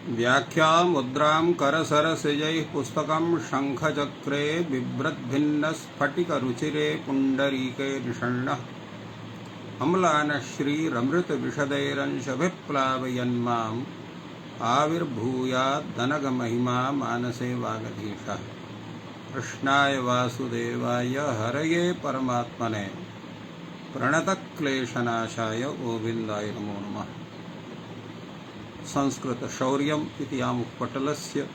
व्याख्या मुद्रां करसरसिजैः पुस्तकं शङ्खचक्रे बिभ्रद्भिन्नस्फटिकरुचिरे पुण्डरीके निषण्णः अम्लानश्रीरमृतविशदैरंशभिप्लावयन्माम् आविर्भूयाद्दनगमहिमा मानसे वागधीशः। कृष्णाय वासुदेवाय हरये परमात्मने प्रणतक्लेशनाशाय गोविन्दाय नमो नमः। संस्कृत शौर्यम् इति आमुखपटलस्य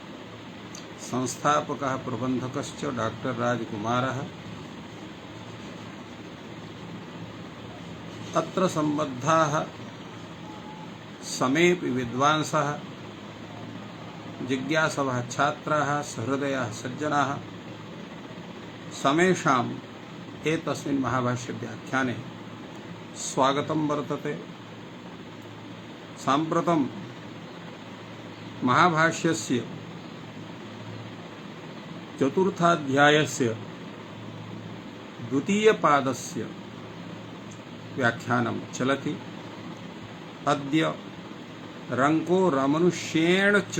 संस्थापकः प्रबन्धकश्च डॉक्टर राजकुमारः। अत्र सम्बद्धाः समेऽपि विद्वांसः जिज्ञासवः छात्राः सहृदयाः सज्जनाः समेषाम् एतस्मिन् महाभाष्य व्याख्याने स्वागतं वर्तते। साम्प्रतं महाभाष्यस्य चतुर्थाध्यायस्य द्वितीयपादस्य व्याख्यानं चलति। अद्य रङ्को रमनुष्येण च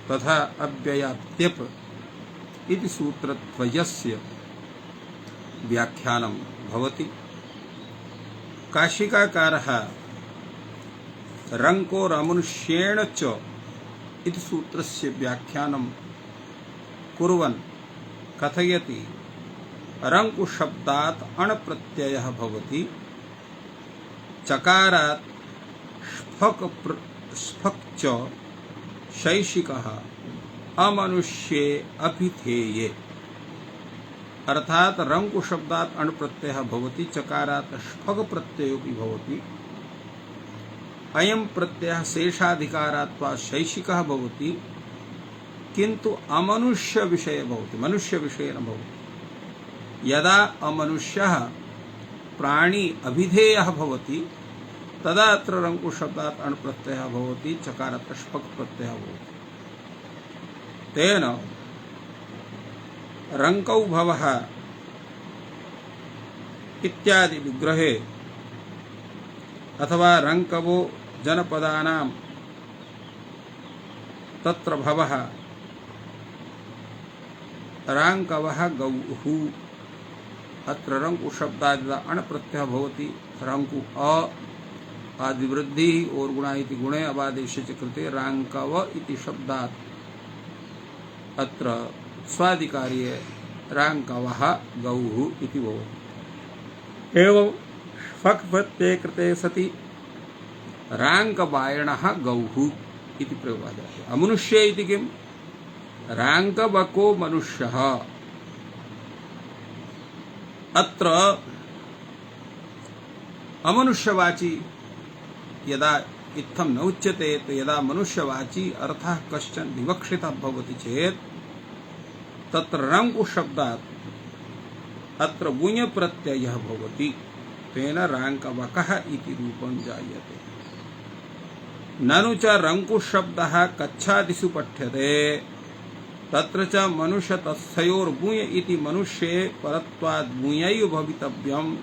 तथा अव्ययात्यप इति सूत्रद्वयस्य व्याख्यानं भवति। काशिकाकारः रङ्को रमनुष्येण च इति सूत्रस्य व्याख्यानं कुर्वन् कथयति रङ्कु शब्दात् अण् प्रत्ययः भवति। चकारात् स्फक् च शैशिकः अमनुष्ये अभिधेये। अर्थात रङ्कु शब्दात् अण् प्रत्ययः भवति, चकारात् स्फक् प्रत्ययोऽपि भवति। अयं प्रत्ययः शेषाधिकारात् वा शैशिकः भवति, किन्तु अमनुष्य विषये भवति, मनुष्य विषये न भवति। यदा अमनुष्यः प्राणी अभिधेयः भवति तदा अत्र रङ्कु शब्दात् अण् प्रत्ययः भवति, चकारात् स्फक् प्रत्ययः भवति। तेन रङ्कौ भवः इत्यादि विग्रहे अथवा रङ्कवो जनपदानां तत्र भवः राङ्कवः गौः। अत्र रङ्कु शब्दाद् अण् प्रत्ययः भवति। रङ्कु अ आदिवृद्धि और गुणा इति गुणे अबादेशे च कृते राङ्कव इति शब्दात् अत्र स्वादिकार्ये राङ्कवः गौः इति भवति। एवं स्फक् प्रत्यये कृते सति राङ्कवायणः गौः इति प्रयोगः जायते। अमनुष्य इति किम्? राङ्कवको मनुष्यः। अत्र अमनुष्यवाची यदा इत्थं न उच्यते, तो यदा मनुष्यवाची अर्थः कश्चन विवक्षितः भवति चेत् तत्र रङ्कु शब्दात् अत्र वुञ् प्रत्ययः भवति। तेन राङ्कवकः इति रूपं जायते। ननु च रङ्कु शब्दः कच्छादिषु पठ्यते, तत्र च मनुष्य तत्स्थयोर्भूय इति मनुष्ये परत्वाद् भूयैव भवितव्यम्।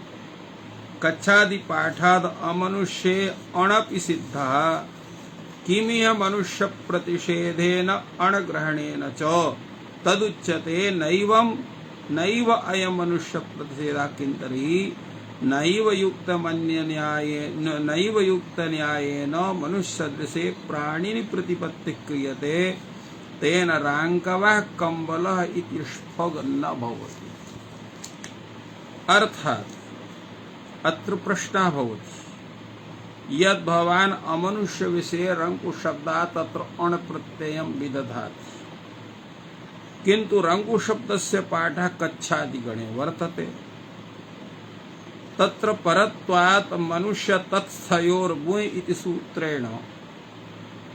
कच्छादि पाठाद् अमनुष्ये अणपि सिद्धः, किमिह मनुष्य प्रतिषेधेन अणग्रहणेन च तदुच्यते नैव अयं मनुष्य प्रतिषेधः किन्तर्हि नैव युक्तन्यायेन मनुष्यसदृशे प्राणिनि प्रतिपत्तिः क्रियते। तेन राङ्कवः कम्बलः इति स्फग् न भवति। अर्थात् अत्र प्रश्नः भवति, यद् भवान् अमनुष्य विषये रङ्कु शब्दात् तत्र अण् प्रत्ययं विदधाति, किन्तु रङ्कु शब्दस्य पाठः कच्छादिगणे वर्तते। तत्र परत्वात् मनुष्य तत्स्थयोर्भूय इति सूत्रेण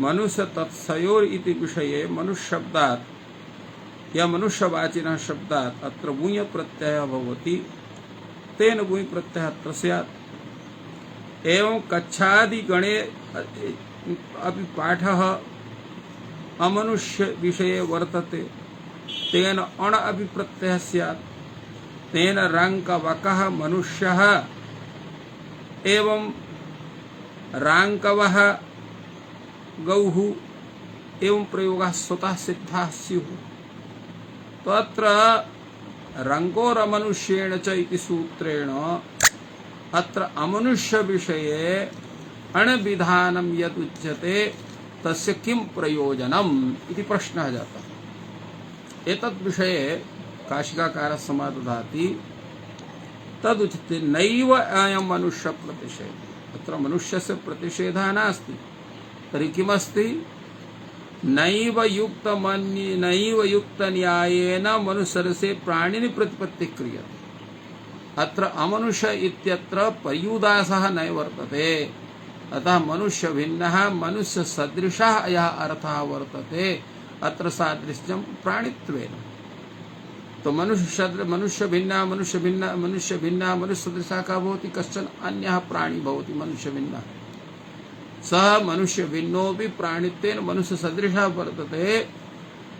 मनुष्य तत्स्थयोर् इति विषये मनुष्य शब्दात् या मनुष्यवाचिनः शब्दात् अत्र भूय प्रत्ययः भवति। तेन भूय प्रत्ययः अत्र स्यात्। एवं कच्छादिगणे अपि पाठः अमनुष्य विषये वर्तते, तेन अण् अपि प्रत्ययः स्यात्। तेन राङ्कवकः मनुष्यः एवं राङ्कवः गौः एवं प्रयोगः स्वतः सिद्धाः स्युः। तो अत्र रङ्गोरमनुष्येण च इति सूत्रेण अत्र अमनुष्य विषये अणविधानं यद् उच्यते तस्य किं प्रयोजनम् इति प्रश्नः जातः। एतद् विषये काशिकाकारः समादधाति तदुच्यते नैव अयं मनुष्य प्रतिषेधः। अत्र मनुष्यस्य प्रतिषेधः नास्ति, तर्हि किमस्ति? नैव युक्तन्यायेन मनुसरसे प्राणिनि प्रतिपत्तिः क्रियते। अत्र अमनुष्य इत्यत्र पर्युदासः न वर्तते, अतः मनुष्य भिन्नः मनुष्य सदृशः अयः अर्थः वर्तते। अत्र सादृश्यं प्राणित्वेन। तो मनुष्य भिन्ना सदृशः का भवति? कश्चन अन्यः प्राणी भवति मनुष्य भिन्नः। सः मनुष्य भिन्नोऽपि प्राणित्वेन मनुष्य सदृशः वर्तते।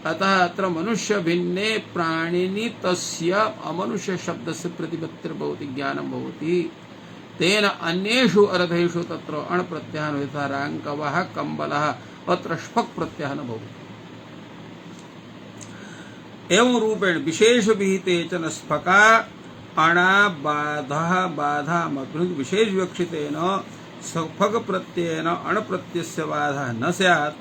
अतः अत्र मनुष्य भिन्ने प्राणिनि तस्य अमनुष्य शब्दस्य प्रतिपत्तिर्भवति, ज्ञानं भवति। तेन अन्येषु अर्थेषु तत्र अण् प्रत्ययः यथा राङ्कवः कम्बलः अत्र ष्पक् प्रत्ययः न भवति। एवं रूपेण विशेष विहिते च न स्फका अणा बाधः बाधा मग्नुः विशेष विवक्षितेन स्फक प्रत्ययेन अण् प्रत्ययस्य बाधः न स्यात्।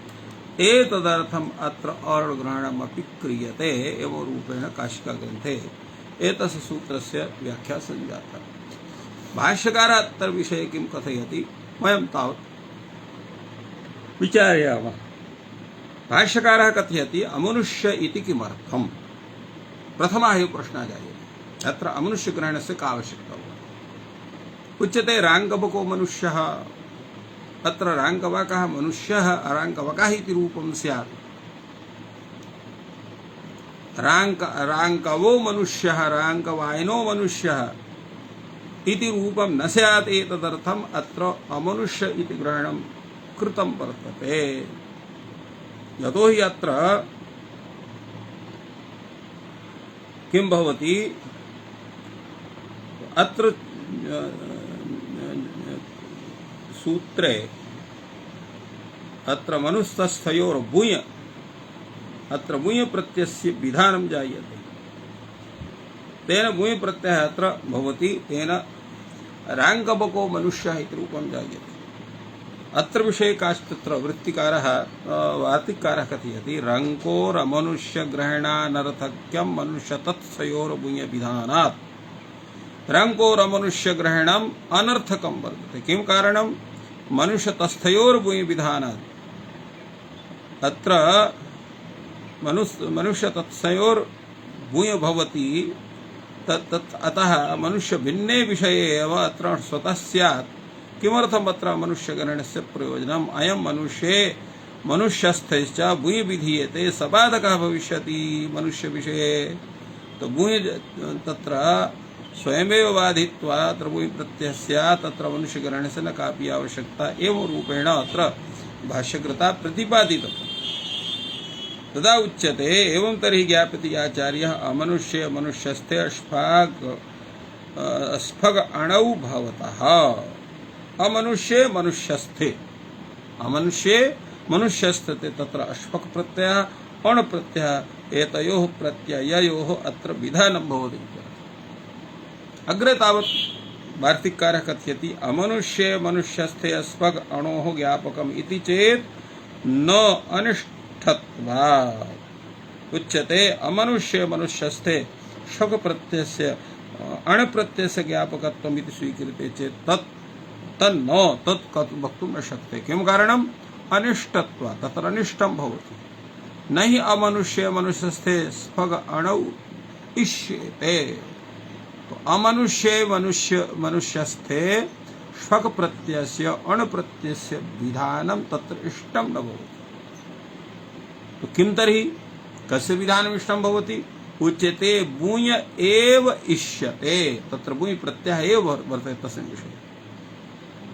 एतदर्थम् अत्र अग्रहणमपि क्रियते। एवं रूपेण काशिका ग्रन्थे एतस्य सूत्रस्य व्याख्या सञ्जाता। भाष्यकारः अत्र विषये किं कथयति वयं तावत् विचारयामः। भाष्यकारः कथयति अमनुष्य इति किमर्थम्? प्रथमः एव प्रश्नः जायते, अत्र अमनुष्य ग्रहणस्य का आवश्यकता? उच्यते राङ्गवको मनुष्यः। अत्र राङ्गवकः मनुष्यः अराङ्गवकः इति रूपं स्यात्। राङ्कवो मनुष्यः राङ्कवायनो मनुष्यः इति रूपं न स्यात्। एतदर्थम् अत्र अमनुष्य इति ग्रहणं कृतं वर्तते। यतो हि अत्र किं भवति? अत्र सूत्रे अत्र मनुस्तस्थयोर्भूय अत्र भूय प्रत्ययस्य विधानं जायते। तेन भूय प्रत्ययः अत्र भवति, तेन राङ्गवको मनुष्यः इति रूपं जायते। अत्र विषये काश्चित्र वृत्तिकारः वार्तिककारः कथयति रङ्कोरमनुष्यग्रहणानर्थक्यं मनुष्य तत्सयोर्भूय विधानात्। रङ्कोरमनुष्यग्रहणम् अनर्थकं वर्तते। किं कारणं? मनुष्य तस्थयोर्भूय विधानात्। अत्र मनुष्य तत्सयोर्भूय भवति, अतः मनुष्य भिन्ने विषये एव अत्र स्वतः स्यात्। किमर्थम् अत्र मनुष्यग्रहणस्य प्रयोजनम्? अयं मनुष्यस्थश्च भूय विधीयते, सबाधकः भविष्यति मनुष्य विषये। तो भूय तत्र स्वयमेव बाधित्वा अत्र भूय प्रत्ययः स्यात्, तत्र मनुष्यग्रहणस्य न कापि आवश्यकता। एवं रूपेण अत्र भाष्यकृता प्रतिपादितम्। तदा उच्यते एवं तर्हि ज्ञापति आचार्यः अमनुष्य मनुष्यस्थे स्फग अणौ भवतः। अमनुष्ये मनुष्यस्थे तत्र अश्पक प्रत्ययः अण् प्रत्ययः एतयोः प्रत्यययोः अत्र विधानं भवति। अग्रे तावत् वार्तिककारः कथयति अमनुष्ये मनुष्यस्थे अस्पग अणोः ज्ञापकम् इति चेत् न अनिष्ठत्वात्। उच्यते अमनुष्ये मनुष्यस्थे शक प्रत्ययस्य अण् प्रत्ययस्य ज्ञापकत्वम् इति स्वीक्रियते चेत् तन्न वक्तुं न शक्यते। किं कारणम्? अनिष्टत्वात्। तत्र अनिष्टं भवति। न हि अमनुष्ये मनुष्यस्थे स्फग अणौ इष्येते। तो अमनुष्ये मनुष्यस्थे स्फग प्रत्ययस्य अण् प्रत्ययस्य विधानं तत्र इष्टं न भवति। तो किं तर्हि कस्य विधानम् इष्टं भवति? उच्यते भूय एव इष्यते। तत्र भूय प्रत्ययः एव वर्तते तस्मिन् विषये।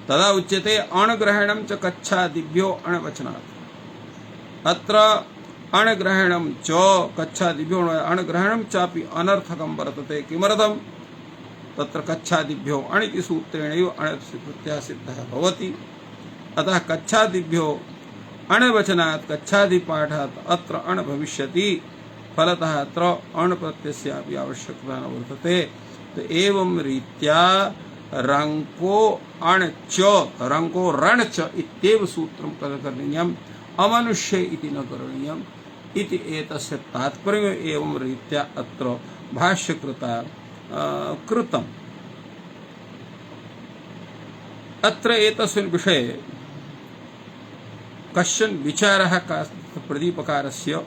तदा उच्यते अण्ग्रहणं च कच्छादिभ्यो अण्वचनात्। अत्र अण्ग्रहणं च कच्छादिभ्यो अण्ग्रहणं चापि अनर्थकं वर्तते। किमर्थम्? तत्र कच्छादिभ्यो अण् इति सूत्रेणैव अण् प्रत्ययः सिद्धः भवति। अतः कच्छादिभ्यो अणवचनात् कच्छादिपाठात् अत्र अण भविष्यति फलतः अत्र अण प्रत्ययस्यापि आवश्यकता न वर्तते। तो एवं रीत्या रंको अण च रंको रण च इत्येव सूत्रं करणीयम् अमनुष्य इति न करणीयम् इति एतस्य तात्पर्यम् एवं रीत्या अत्र भाष्यकृता कृतम्। अत्र एतस्मिन् विषये कश्चन विचारः प्रदीपकारस्य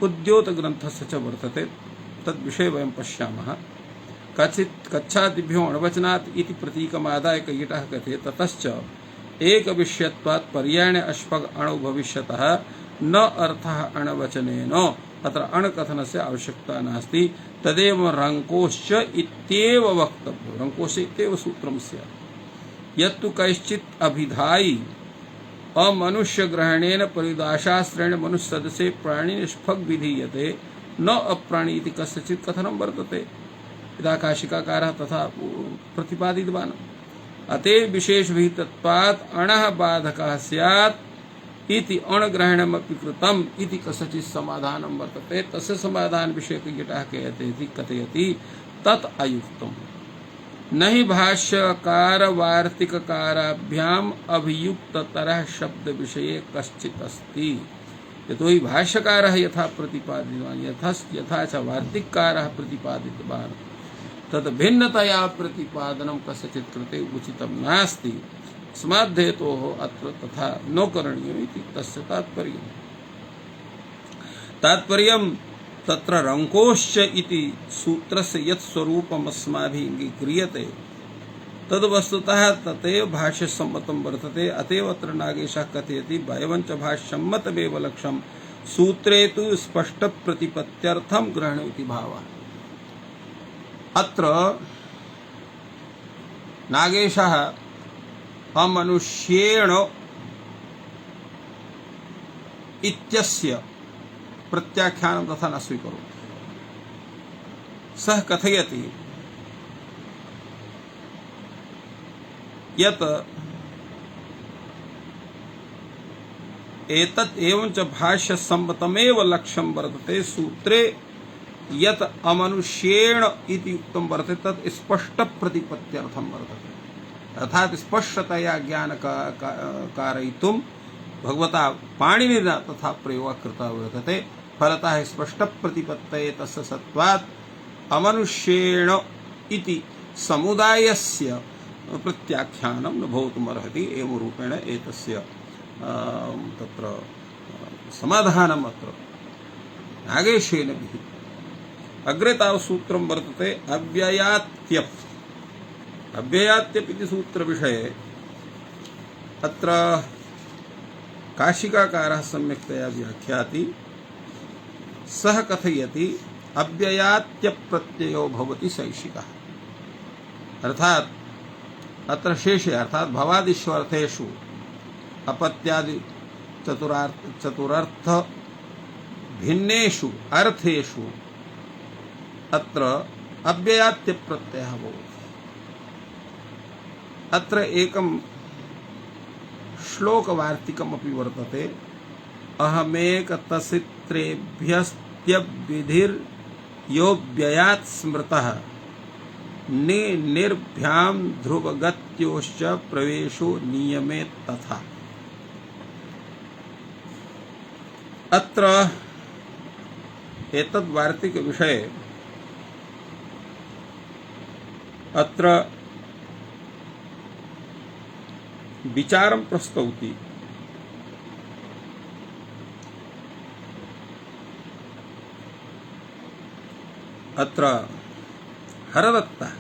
उद्योतग्रन्थस्य च वर्तते। तद्विषये वयं पश्यामः। कचित् कच्छादिभ्यो अणवचनात् इति प्रतीकमादाय कैयटः कथयति ततश्च एकविषयत्वात् पर्यायणे अश्पग अणौ भविष्यतः न अर्थः अणवचनेन अत्र अणकथनस्य आवश्यकता नास्ति। तदेव रङ्कोश्च इत्येव वक्तव्यं। रङ्कोश्च इत्येव सूत्रं स्यात्। यत्तु कैश्चित् अभिधायी अमनुष्यग्रहणेन परिदाशास्त्रेण मनुष्यसदसे प्राणी निष्फग विधीयते न अप्राणी इति कस्यचित् कथनं वर्तते। यदा काशिकाकारः तथा प्रतिपादितवान्। अतः विशेषविहितत्वात् अणः बाधकः स्यात् इति अणग्रहणमपि कृतम् इति कस्यचित् समाधानं वर्तते। तस्य समाधान विषये कैयटः कथयति तत् अयुक्तम्। न हि भाष्यकार वार्तिककाराभ्याम अभियुक्ततरः शब्द विषये कश्चित् अस्ति। यतो हि भाष्यकारः यथा प्रतिपादितवान् यथा च वार्तिककारः प्रतिपादितवान् तद् भिन्नतया प्रतिपादनं कस्यचित् कृते उचितं नास्ति। अस्माद्धेतोः अत्र तथा न करणीयम् इति तस्य तात्पर्यम्। तात्पर्यं तत्र रङ्कोश्च इति सूत्रस्य यत् स्वरूपम् अस्माभिः अङ्गीक्रियते तद् वस्तुतः तदेव भाष्यसम्मतं वर्तते। अतएव अत्र नागेशः कथयति वयवञ्च भाष्यसम्मतमेव लक्ष्यं सूत्रे तु स्पष्टप्रतिपत्त्यर्थं ग्रहणम् इति भावः। अत्र नागेशः अमनुष्येण इत्यस्य प्रत्याख्यानं तथा न स्वीकरोति। सः कथयति यत् एतत् एवं च भाष्यसम्मतमेव लक्ष्यं वर्तते। सूत्रे यत् अमनुष्येण इति उक्तं वर्तते तत् स्पष्टप्रतिपत्त्यर्थं वर्तते। अर्थात् स्पष्टतया ज्ञान कारयितुं भगवता पाणिनिना तथा प्रयोगः कृतः वर्तते। फलतः स्पष्टप्रतिपत्तये तस्य सत्त्वात् अमनुष्येण इति समुदायस्य प्रत्याख्यानं न भवितुमर्हति। एवं रूपेण एतस्य तत्र समाधानम् अत्र नागेशेन विहितम्। अग्रे तावत् सूत्रं वर्तते अव्ययात्यप्। अव्ययात्यप् इति सूत्रविषये अत्र काशिकाकारः सम्यक्तया व्याख्याति। सः कथयति अव्ययात्यप् प्रत्ययो भवति शैषिकः। अर्थात् अत्र शेषे अर्थात् भवादिषु अर्थेषु अपत्यादि चतुरर्थ भिन्नेषु अर्थेषु अत्र अव्ययात्यप् प्रत्ययः भवति। अत्र एकं श्लोकवार्तिकमपि वर्तते। अहमेकतसित्रेभ्यस्त्यव्यधिर्योऽव्ययात् स्मृतः निर्भ्यां ध्रुवगत्योश्च प्रवेशो नियमे तथा। अत्र एतद् वार्तिक विषये अत्र विचारं प्रस्तौति। अत्र हरदत्तः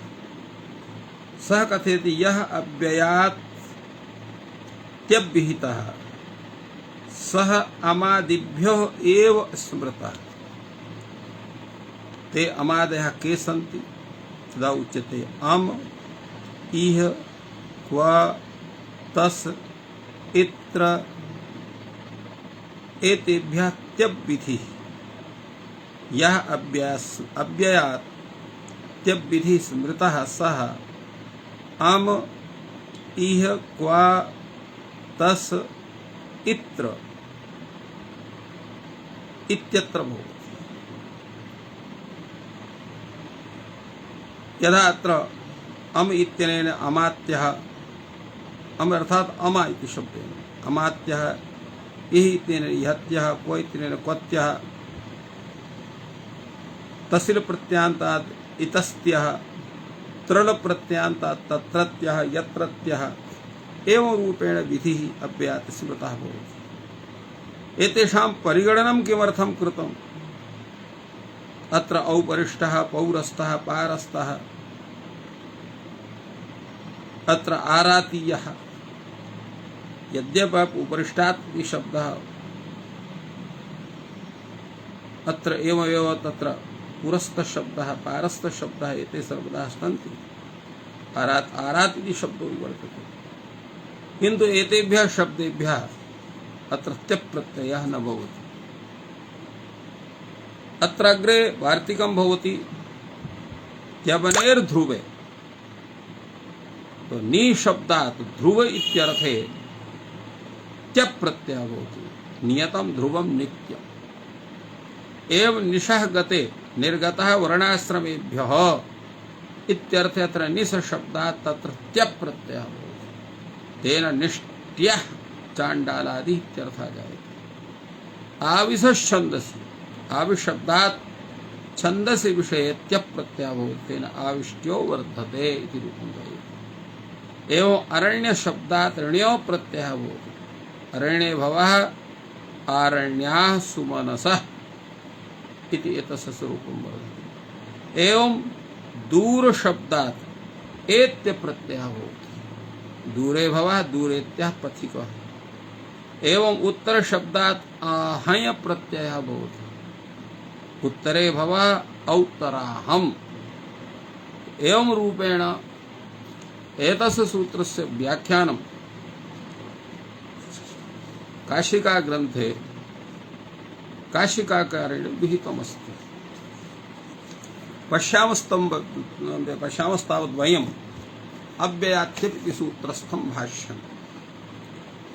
सः कथयति यः अव्ययात् त्यविहितः सः अमादिभ्यो एव स्मृतः। ते अमादयः के सन्ति? तदा उच्यते अम इह क्व तस् इत्र एतेभ्यः त्यविधिः। यः अव्ययात् त्यविधिः स्मृतः सः अम इह क्व तस् इत्र इत्यत्र भवति। यदा अत्र अम इत्यनेन अमात्यः, अम अर्थात अमा इति शब्देन, अमात्यः, इह इत्यनेन इहत्यः, क्व इत्यनेन क्वत्यः, तसिल प्रत्यांतात् इतस्त्यः, त्रल प्रत्यांतात् तत्रत्यः यत्रत्यः, एवं रूपेण विधिः अव्यात् स्मृतः भवति। एतेषां परिगणनं किमर्थं कृतम्? अत्र औपरिष्टः, पौरस्तः, पारस्तः, अत्र आरातीयः, यद्यपि उपरिष्टात् इति शब्दः अत्र एवमेव तत्र पुरस्तशब्दः, पारस्तशब्दः एते सर्वदा सन्ति। आरात् इति शब्दो वर्तते, किन्तु एतेभ्यः शब्देभ्यः अत्र त्यप् प्रत्ययः न भवति। अत्र अग्रे वार्तिकं भवति त्यवनेर् ध्रुवे, तो नि शब्दात् ध्रुव इत्यर्थे त्यप् प्रत्ययः भवति। नियतं ध्रुवं नित्यम्। एवं निशः गते निर्गतः वर्णाश्रमेभ्यः इत्यर्थे अत्र निश शब्दात् तत्र त्यप् प्रत्ययः भवति। तेन निष्ट्यः चाण्डालादि इत्यर्थः जायते। आविशश्छन्दसि, आविशब्दात् छन्दसि विषये त्यप् प्रत्ययः भवति, तेन आविष्ट्यो वर्धते इति रूपं जायते। एवं अरण्य शब्दात् ऋण्यो प्रत्ययः भवति। अरण्ये भवः आरण्याः सुमनसः इति एतस्य स्वरूपं वर्तते। एवं दूर शब्दात् एत्य प्रत्ययः भवति। दूरे भवः दूरेत्यः पथिकः। एवं उत्तर शब्दात् आहय प्रत्ययः भवति। उत्तरे भवः औत्तराहम्। एवं रूपेण एतस्य सूत्रस्य व्याख्यानं काशिका ग्रन्थे काशिकाकारेण विहितमस्ति। पश्यामस्तावत् वयम् अव्ययात्यप् इति सूत्रस्थं भाष्यम्।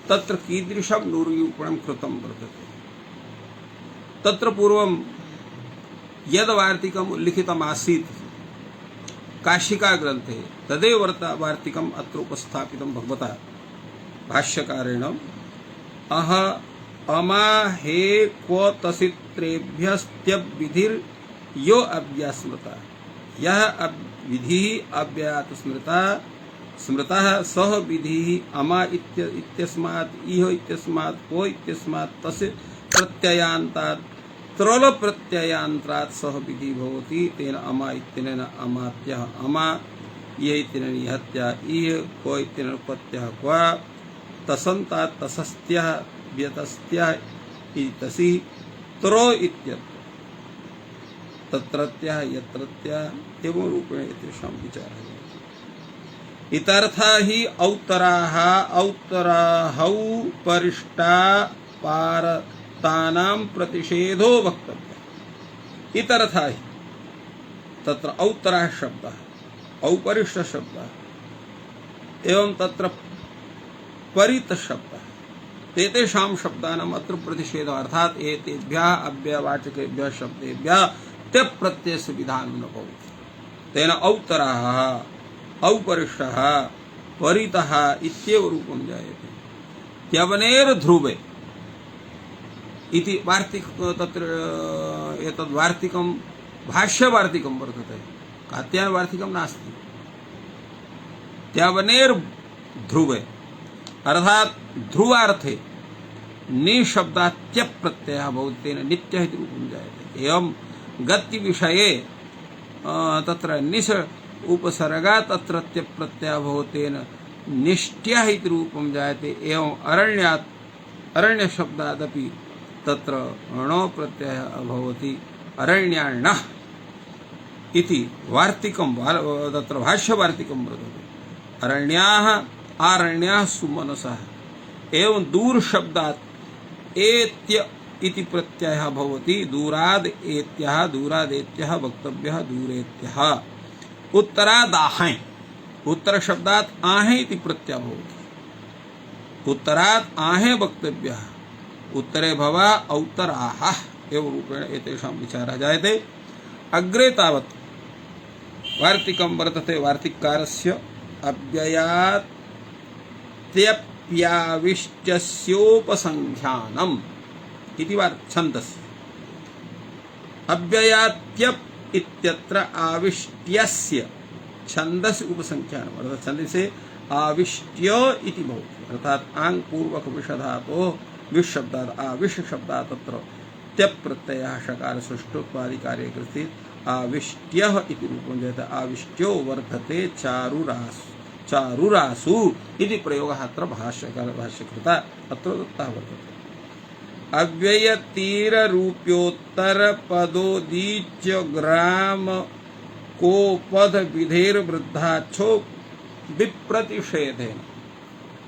तत्र कीदृशं निरूपणं कृतं वर्तते। तत्र पूर्वं यद् वार्तिकम् उल्लिखितमासीत् काशिका ग्रन्थे, तदेव वार्तिकम् अत्र उपस्थापितं भगवता भाष्यकारेण। अह अमा हे क्व तसित्रेभ्यस्त्यप् विधिर् यो अव्यास्मृता, यह विधिः अव्यात् स्मृतः सह विधिः अमा इत्यस्मात् इह इत्यस्मात् क्व इत्यस्मात् तस्य प्रत्ययान्तात् त्रल प्रत्ययान्तात् सह विधिः भवति। तेन अमा इत्यनेन अमात्यः अमा, इह इत्यनेन इहत्यः इह, क्व इत्यनेन क्वत्यः क्व, तसन्तात् तसस्त्यः व्यतस्त्यः इतसि, त्रो इत्यत्र तत्रत्यः यत्रत्यः, एवं रूपेण एतेषां विचारः। इतरथा हि औत्तराः औत्तराहौ परिष्टा पारतानां प्रतिषेधो वक्तव्यः। इतरथा हि तत्र औत्तरः शब्दः, औपरिष्ट शब्दः, एवं तत्र परित शब्दः, एतेषां शब्दानाम् अत्र प्रतिषेधः, अर्थात् एतेभ्यः अव्ययवाचकेभ्यः शब्देभ्यः त्यप् प्रत्ययस्य विधानं न भवति। तेन औत्तरः औपरिष्टः परितः इत्येव रूपं जायते। त्यवनेर् ध्रुवे इति वार्तिक तत्र एतद् वार्तिकं भाष्यवार्तिकं वर्तते, कात्यायनवार्तिकं नास्ति। त्यवनेर् ध्रुवे अर्थात ध्रुवार्थे नि शब्दात् त्यप् प्रत्ययः भवति, तेन नित्यः इति रूपं जायते। एवं गति विषये तत्र निश उपसर्गात् तत्र त्यप् प्रत्ययः भवति, तेन निष्ट्यः इति रूपं जायते। एवं अरण्यात् अरण्य शब्दादपि तत्र णो प्रत्ययः भवति, अरण्याणः इति वार्तिकं तत्र भाष्यवार्तिकं वर्तते। अरण्याः आरण्याः सुमनसः। एवं दूर शब्दात् एत्य इति प्रत्ययः भवति। दूराद् एत्यः, दूरादेत्यः वक्तव्यः, दूरेत्यः। उत्तराद् आहै, उत्तर शब्दात् आहै इति प्रत्ययः भवति। उत्तरात् आहै वक्तव्यः, उत्तरे भवः औत्तराः एवं रूपेण एतेषां विचारः जायते। अग्रे तावत् वार्तिकं वर्तते। वार्तिककारस्य अव्ययात्यप्याविष्ट्यस्योपसंख्यानम् इति छन्दस्य। अव्ययात्यप् इत्यत्र आविष्ट्यस्य छन्दस्य उपसंख्यानम् अर्थात् छन्दसे आविष्ट्य इति भवति। अर्थात् आङ् पूर्वक विषधातोः विश् शब्दात् आविश् शब्दात् तत्र त्यप् प्रत्ययः षकार सुष्ठुत्वादि कार्ये कृते आविष्ट्यः इति रूपं जायते। आविष्ट्यो वर्धते चारुरासु इति प्रयोगः अत्र भाष्यकृता अत्र दत्तः वर्तते। अव्ययतीररूप्योत्तरपदोदीच्य ग्राम को पद विधेर्वृद्धाच्छो विप्रतिषेधेन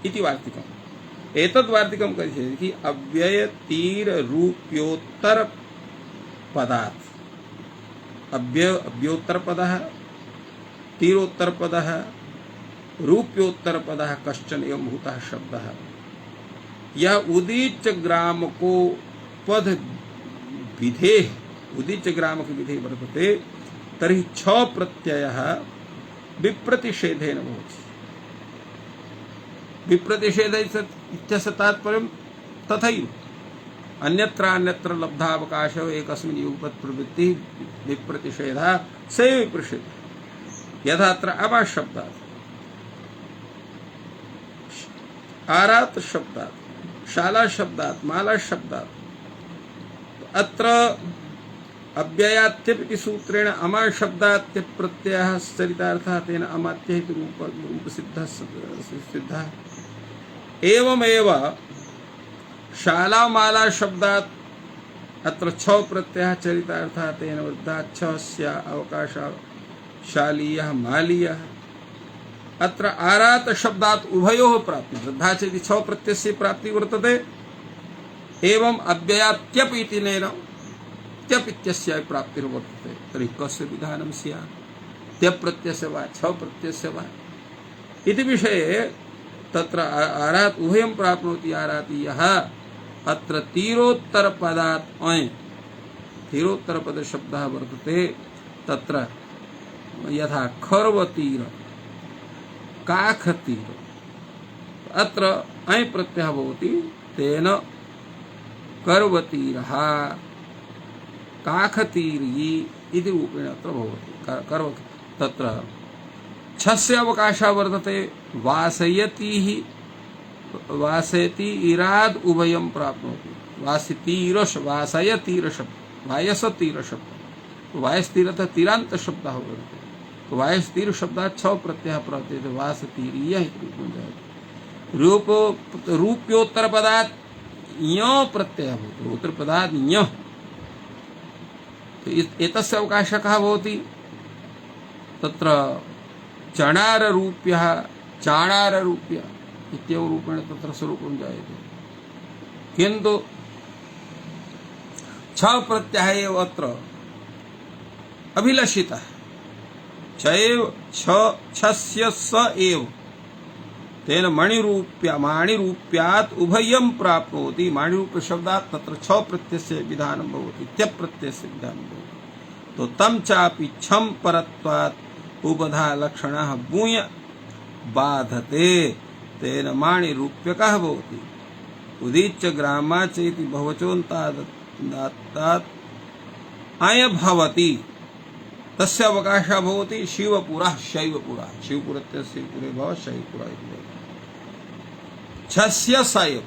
इति वार्तिकम्। एतद् वार्तिकं कथयति कि अव्ययतीररूप्योत्तर पदात् अव्योत्तरपदः तीरोत्तरपदः रूप्योत्तरपदः कश्चन एवं भूतः शब्दः यह उदीच्य ग्राम को पद विधेः उदीच्य ग्राम के विधेः वर्तते तर्हि छ प्रत्ययः विप्रतिषेधेन भवति। विप्रतिषेध इत्यस्य तात्पर्यं तथैव अन्यत्र लब्धावकाशो एकस्मिन् युगपत् प्रवृत्तिः विप्रतिषेधः सैव विप्रतिषेधः। यथा अत्र अमा शब्दात् आरात शब्दात् शाला शब्दात् माला शब्दात् अत्र अव्ययात्यप् इति सूत्रेण अमा शब्दात्यप् प्रत्ययः चरितार्थः तेन अमात्यः इति रूपसिद्धः सिद्धः। एवमेव शाला माला शब्दात् अत्र छ प्रत्ययः चरितार्थः तेन वृद्धात् छस्य अवकाशः शालीयः मालीयः। अत्र आरात शब्दात् उभयोः प्राप्ति वृद्धा चेति छ प्रत्ययस्य प्राप्ति वर्तते। एवं अव्ययात्यप् इति नेन त्यप् इत्यस्य प्राप्तिर्वर्तते। तर्हि कस्य विधानं स्यात् त्यप् प्रत्ययस्य वा छ प्रत्ययस्य वा इति विषये तत्र आरात् उभयं प्राप्नोति आरातीयः। अत्र तीरोत्तरपदात् अय् तीरोत्तरपद शब्दः वर्तते। तत्र यथा खर्वतीर काखतीर अत्र अय् प्रत्ययः भवति तेन कर्वतीरः काखतीरी इति रूपेण अत्र भवति। कर्व तत्र छस्य अवकाशः वर्तते वासयतीः वासयति इराद् उभयं प्राप्नोति। वासयतीरश वायसतीरशब्द वायस्तीरतः तीरान्त शब्दः वर्तते। वायस्तीर शब्दात् छ प्रत्ययः प्राप्यते वासतीरीयः इति रूपं जायते। रूप्योत्तरपदात् ञ प्रत्ययः भवति। उत्तरपदात् ञ एतस्य अवकाशः कः भवति तत्र चणाररूप्यः चाणाररूप्यः इत्येवं रूपेण तत्र स्वरूपं जायते। किन्तु छ प्रत्ययः एव अत्र अभिलषितः। छस्य स एव तेन माणिरूप्यात् उभयं प्राप्नोति। माणिरूप्य शब्दात् तत्र छ प्रत्ययस्य विधानं भवति त्यप् प्रत्ययस्य विधानं भवति। तो तं चापि छं परत्वात् उपधा लक्षणः भूय बाधते तेन माणिरूप्यकः भवति। उदीच्य ग्रामा चेति बहुवचोन्तात् अय भवति तस्य अवकाशः भवति शिवपुरः शैवपुरः शिवपुरस्य शिवपुरे भव शैवपुरः इति भवति। छस्य स एव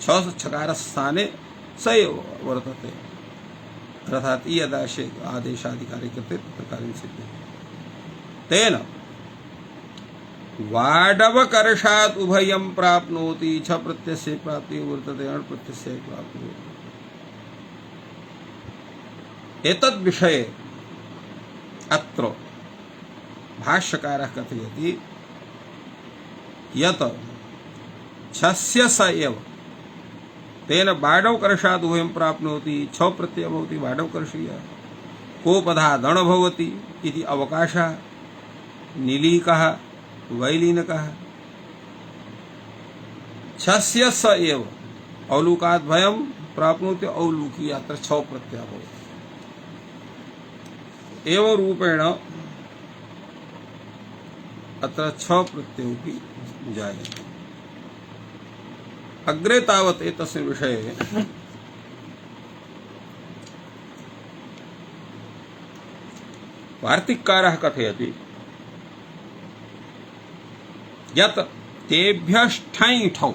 छ छकारस्थाने स एव वर्तते। अर्थात् यदाशे आदेशाधिकारी कृते तत्र कार्यं सिद्ध्यति। तेन वाडवकर्षात् उभयं प्राप्नोति। छ प्रत्ययस्य प्राप्तिः वर्तते अण् प्रत्ययस्य प्राप्तिः वर्तते। एतद् विषये अत्र भाष्यकारः कथयति यत् छस्य स एव तेन बाडवकर्षात् उभयं प्राप्नोति। छ प्रत्ययः भवति बाडवकर्षीयः कोपधा दण भवति इति अवकाशः नीलीकः वैलीनकः। छस्य स एव औलूकाद्भयं प्राप्नोति औलूकी अत्र छौ प्रत्यय भवति एवं रूपेण अत्र छौ प्रत्ययोपि जायन्ते। अग्रे तावत् एतस्य विषये वार्तिककारः कथयति यत् तेभ्यष्ठै ठौ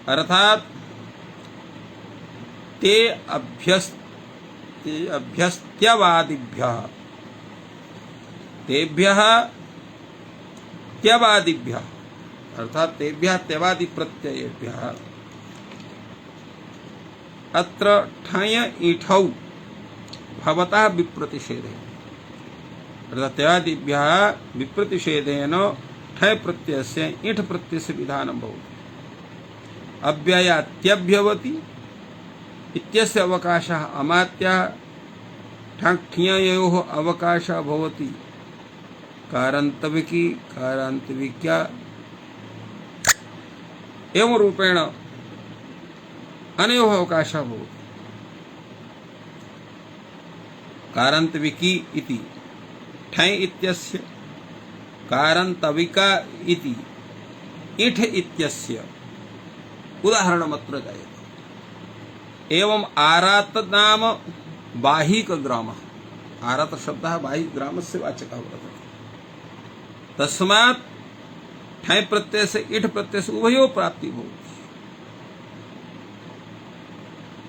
अर्थात ते अभ्यस्त्यवादिभ्यः तेभ्यः त्यवादिभ्यः अर्थात तेभ्यः त्यवादि प्रत्ययेभ्यः अत्र ठञ् इठौ भवतः विप्रतिषेधे अर्थात त्यादिभ्यः विप्रतिषेधेन ठञ् प्रत्ययस्य इठ प्रत्ययस्य विधानं भवति। अव्ययात्यभ्यवति इत्यस्य अवकाशः अमात्याः ठञ्योः अवकाशः भवति कारन्तविकी कारान्तविक्या एवं रूपेण अनयोः अवकाशः भवति। कारान्तविकी इति ठञ् इत्यस्य कारान्तविका इति इठ इत्यस्य उदाहरणमत्र जायते। एवं आरात नाम बाहिक ग्रामः आरात शब्दः बाहिक ग्रामस्य वाचकः वर्तते। तस्मात् ठञ् प्रत्ययस्य इठ प्रत्ययस्य उभयोः प्राप्तिः भवति।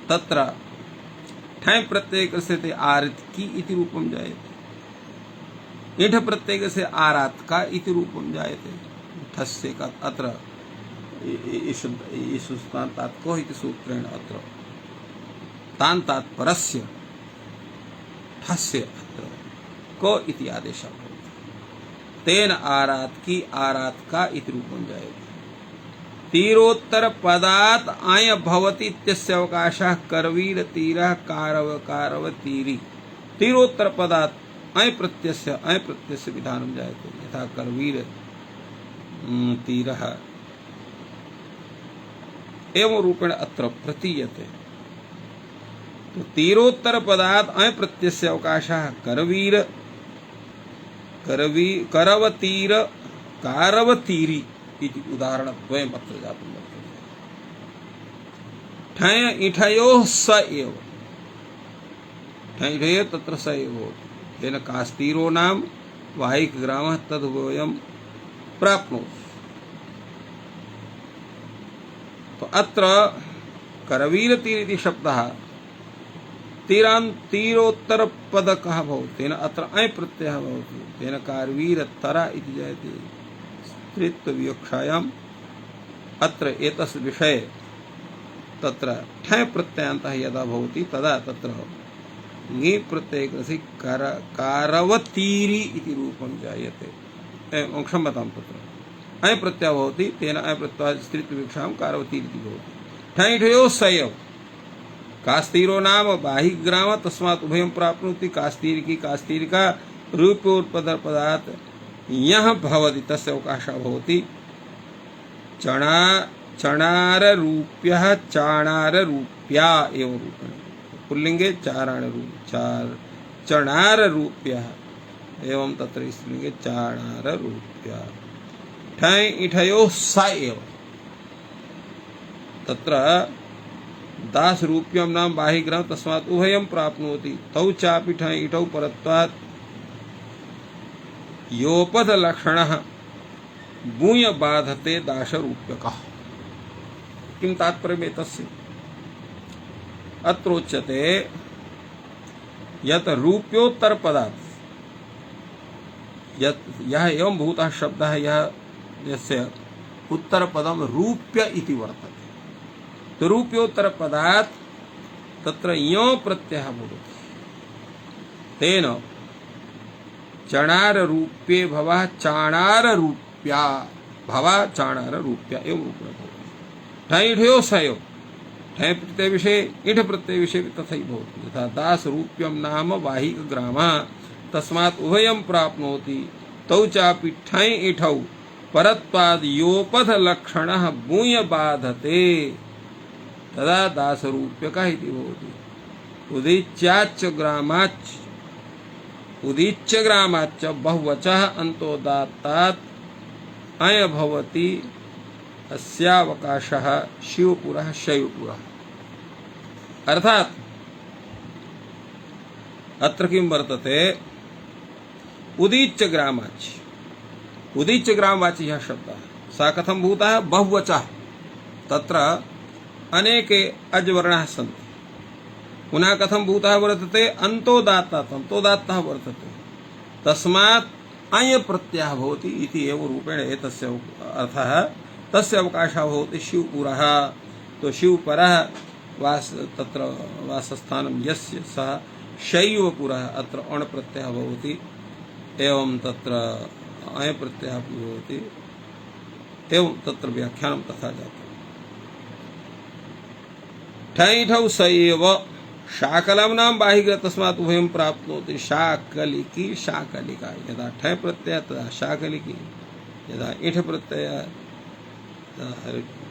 तत्र ठञ् प्रत्ययस्य ते आरित्की इति रूपं जायते इठ प्रत्ययस्य आरात्का इति रूपं जायते। ठस्य का अत्र ईशुस्तान्तात्को इति सूत्रेण अत्र तान्तात्परस्य ठस्य अत्र को इति आदेशः भवति। तेन आरात्की आरात्का इति रूपं जायते। तीरोत्तर पदात् आय भवति इत्यस्य अवकाशः करवीर तीरः कारव कारव तीरी तीरोत्तर पदात् अय प्रत्ययस्य विधानं जायते। यथा करवीर तीरः एवं रूपेण अत्र प्रतीयते। तो तीरोत्तर पदात् अय प्रत्ययस्य अवकाशः करवीर करवतीर कारवतीरी इति उदाहरणद्वयम् अत्र जातं वर्तते। ठञ् इठयोः स एव ठञ् इठयोः तत्र स एव भवति। तेन कास्तीरो नाम वाहिकग्रामः तद्वयं प्राप्नोति। तो अत्र करवीरतीर इति शब्दः तीरोत्तरपदकः भवति। तेन अत्र अय् प्रत्ययः भवति। तेन कारवीरतरा इति जायते। स्त्रीत्वविवक्षायाम् अत्र एतस्य विषये तत्र ठञ् प्रत्ययान्तः यदा भवति तदा तत्र ङि प्रत्ययस्य कारवतीरी इति रूपं जायते। क्षम्यतां तत्र अय् प्रत्ययः भवति। तेन अय् प्रत्ययः स्त्रीत्वविवक्षायां कारवतीरी इति भवति। ठञ् इठयोः स एव कास्तीरो नाम बाहिग्राम तस्मात् उभयं प्राप्नोति। कास्तीरिकी कास्तीरिका रूपोत्पदपदात् यः भवति तस्य अवकाशः भवति। चणाररूप्यः चाणाररूप्या एवं रूपेण पुल्लिङ्गे चणाररूप्यः एवं तत्र स्त्रीलिङ्गे चाणाररूप्या। ठञ् इठयोः स एव तत्र दास रूप्यं नाम बाहिग्राम तस्मात् उभयं प्राप्नोति। तौ चापि ठञ् इठौ परत्वात् योपद लक्षणः भूय बाधते दाशरूप्यकः। किं तात्पर्यम् एतस्य? अत्रोच्यते यत् रूप्योत्तर पदात् यः एवं भूतः शब्दः यस्य उत्तरपदं रूप्य इति वर्तते। तो रूप्योत्तर पदात् तत्र यो प्रत्ययः भवति। तेन चणाररूप्ये भवः चाणाररूप्या भवा चाणाररूप्या एवं रूपेण भवति। ठञ् इठयोः स एव ठञ् प्रत्ययविषये इठ प्रत्ययविषये तथैव भवति। यथा दासरूप्यं नाम वाहिकग्रामः तस्मात् उभयं प्राप्नोति। तौ चापि ठञ् इठौ परत्वाद् योपध लक्षणः भूय बाधते तदा दासरूप्यकः इति भवति। उदीच्याच्च ग्रामाच्च उदीच्य ग्रामाच्च बहुवचः अन्तोदात्तात् अय भवति अस्यावकाशः शिवपुरः शैवपुरः। अर्थात अत्र किं वर्तते, उदीच्य ग्रामाच्च उदीच्य ग्रामवाची यह शब्द है। सा कथं भूता है, बहुवचः, तत्र अनेके अजवर्णाः सन्ति। पुनः कथं भूतः वर्तते, अन्तोदात्तः वर्तते, तस्मात् अय प्रत्ययः भवति इति एव रूपेण एतस्य अर्थः। तस्य अवकाशः भवति शिवपुरः। तो शिवपरः तत्र वासस्थानं यस्य सः शैवपुरः, अत्र अण् प्रत्ययः भवति, एवं तत्र अय प्रत्ययः भवति, एवं तत्र व्याख्यानं तथा जातम्। ठञ् स एव शाकलं नाम बाहिग्रह तस्मात् उभयं प्राप्नोति। शाकलिकी शाकलिका, यदा ठञ् प्रत्ययः तदा शाकलिकी, यदा इठ प्रत्ययः तदा हरिकी।